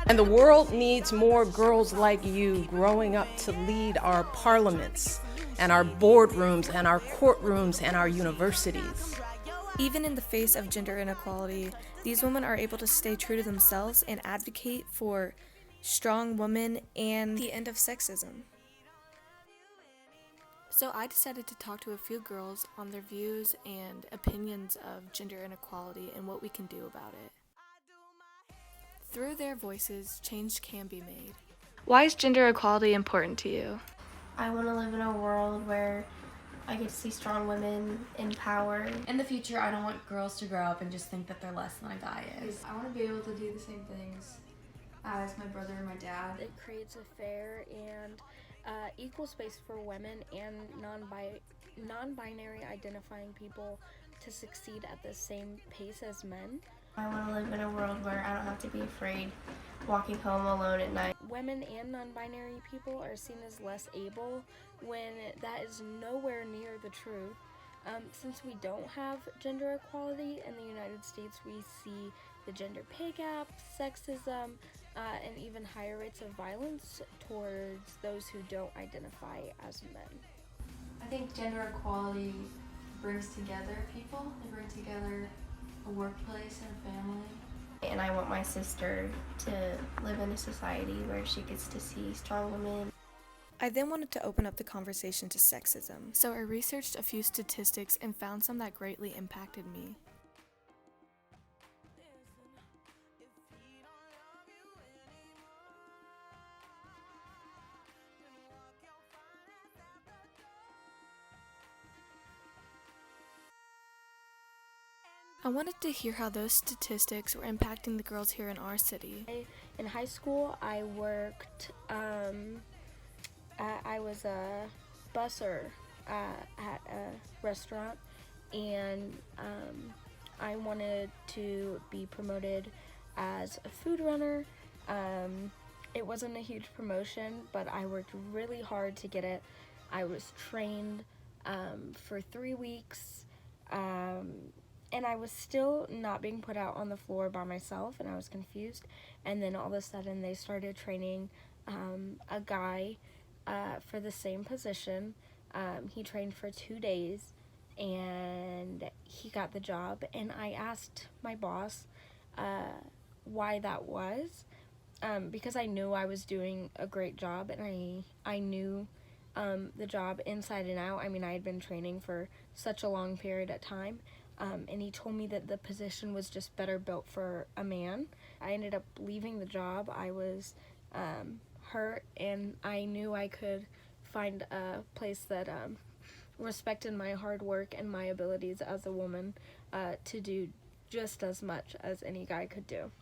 And the world needs more girls like you growing up to lead our parliaments and our boardrooms and our courtrooms and our universities. Even in the face of gender inequality, these women are able to stay true to themselves and advocate for strong women and the end of sexism. So I decided to talk to a few girls on their views and opinions of gender inequality and what we can do about it. Through their voices, change can be made. Why is gender equality important to you? I want to live in a world where I get to see strong women in power. In the future, I don't want girls to grow up and just think that they're less than a guy is. I want to be able to do the same things as my brother and my dad. It creates a fair and equal space for women and non-binary identifying people to succeed at the same pace as men. I want to live in a world where I don't have to be afraid walking home alone at night. Women and non-binary people are seen as less able when that is nowhere near the truth. Since we don't have gender equality in the United States, we see the gender pay gap, sexism, and even higher rates of violence towards those who don't identify as men. I think gender equality brings together people. They bring together a workplace and a family. And I want my sister to live in a society where she gets to see strong women. I then wanted to open up the conversation to sexism, so I researched a few statistics and found some that greatly impacted me. I wanted to hear how those statistics were impacting the girls here in our city. In high school, I worked, I was a busser at a restaurant, and I wanted to be promoted as a food runner. It wasn't a huge promotion, but I worked really hard to get it. I was trained for 3 weeks. And I was still not being put out on the floor by myself, and I was confused. And then all of a sudden, they started training a guy for the same position. He trained for 2 days, and he got the job. And I asked my boss why that was, because I knew I was doing a great job, and I knew the job inside and out. I mean, I had been training for such a long period of time. And he told me that the position was just better built for a man. I ended up leaving the job. I was hurt, and I knew I could find a place that respected my hard work and my abilities as a woman to do just as much as any guy could do.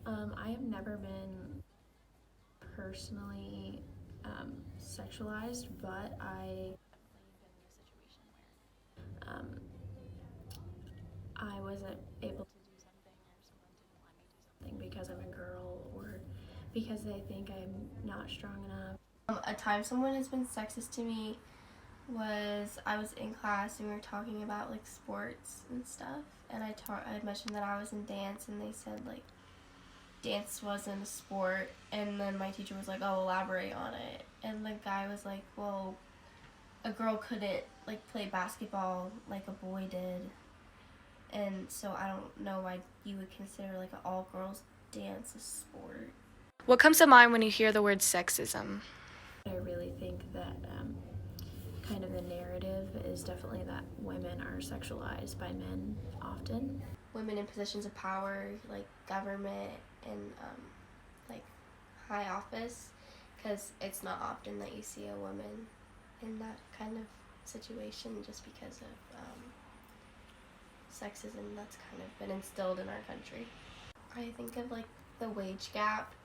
I have never been personally sexualized, but I I wasn't able to do something, or someone didn't let me do something because I'm a girl, or because they think I'm not strong enough. A time someone has been sexist to me was I was in class and we were talking about like sports and stuff, and I had mentioned that I was in dance, and they said like dance wasn't a sport, and then my teacher was like, oh, elaborate on it, and the guy was like, well, a girl couldn't like play basketball like a boy did. And so I don't know why you would consider like an all-girls dance a sport. What comes to mind when you hear the word sexism? I really think that kind of the narrative is definitely that women are sexualized by men often. Women in positions of power, like government and like high office, because it's not often that you see a woman in that kind of situation just because of sexism that's kind of been instilled in our country. I think of like the wage gap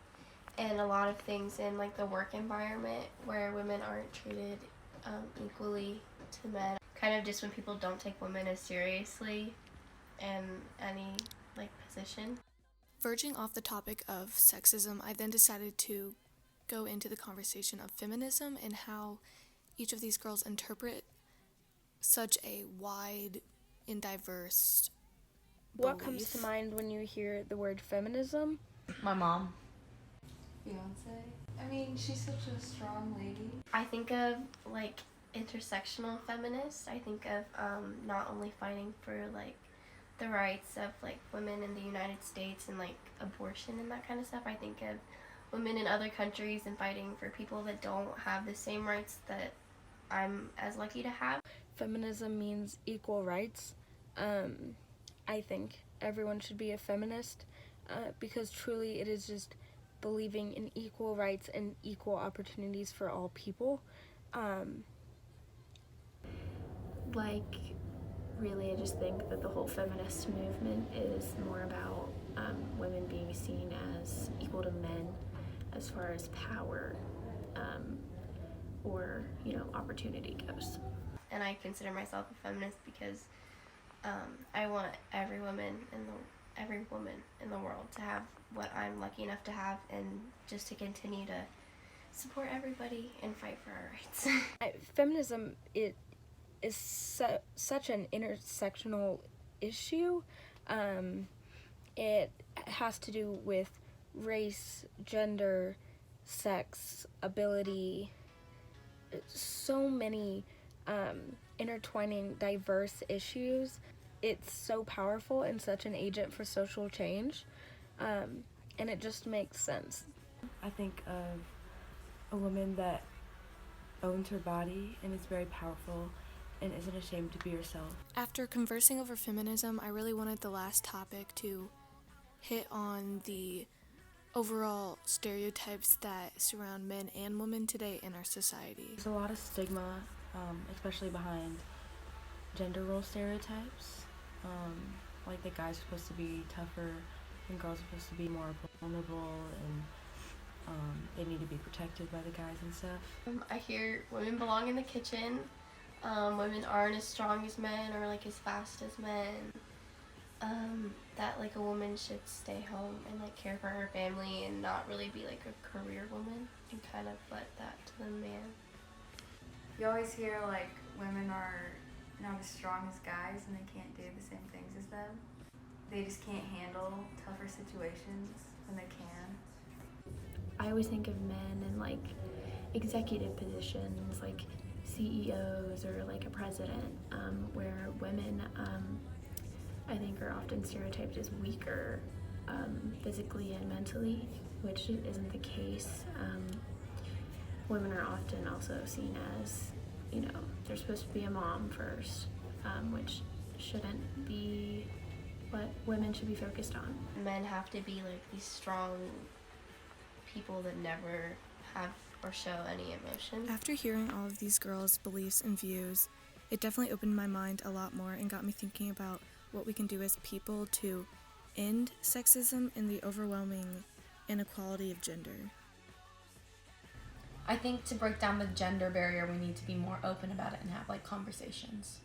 and a lot of things in like the work environment where women aren't treated equally to men. Kind of just when people don't take women as seriously in any like position. Verging off the topic of sexism, I then decided to go into the conversation of feminism and how each of these girls interpret such a wide and diverse What belief. comes to mind when you hear the word feminism? My mom. Beyoncé. I mean, she's such a strong lady. I think of like intersectional feminists. I think of not only fighting for like the rights of like women in the United States and like abortion and that kind of stuff. I think of women in other countries and fighting for people that don't have the same rights that I'm as lucky to have. Feminism means equal rights. I think everyone should be a feminist because truly it is just believing in equal rights and equal opportunities for all people. Really, I just think that the whole feminist movement is more about women being seen as equal to men as far as power or, opportunity goes. And I consider myself a feminist because I want every woman in the world to have what I'm lucky enough to have, and just to continue to support everybody and fight for our rights. Feminism is such an intersectional issue. It has to do with race, gender, sex, ability, so many intertwining diverse issues. It's so powerful and such an agent for social change, and it just makes sense. I think of a woman that owns her body and is very powerful and isn't ashamed to be herself. After conversing over feminism, I really wanted the last topic to hit on the overall stereotypes that surround men and women today in our society. There's a lot of stigma, especially behind gender role stereotypes. Like that guys are supposed to be tougher and girls are supposed to be more vulnerable, and they need to be protected by the guys and stuff. I hear women belong in the kitchen, women aren't as strong as men or like as fast as men, that like a woman should stay home and like care for her family and not really be like a career woman, and kind of let that to the man. You always hear like women are not as strong as guys and they can't do the same things as them. They just can't handle tougher situations when they can. I always think of men in like executive positions, like CEOs or like a president, where women I think are often stereotyped as weaker physically and mentally, which isn't the case. Women are often also seen as, they're supposed to be a mom first, which shouldn't be what women should be focused on. Men have to be like these strong people that never have or show any emotion. After hearing all of these girls' beliefs and views, it definitely opened my mind a lot more and got me thinking about what we can do as people to end sexism and the overwhelming inequality of gender. I think to break down the gender barrier, we need to be more open about it and have conversations.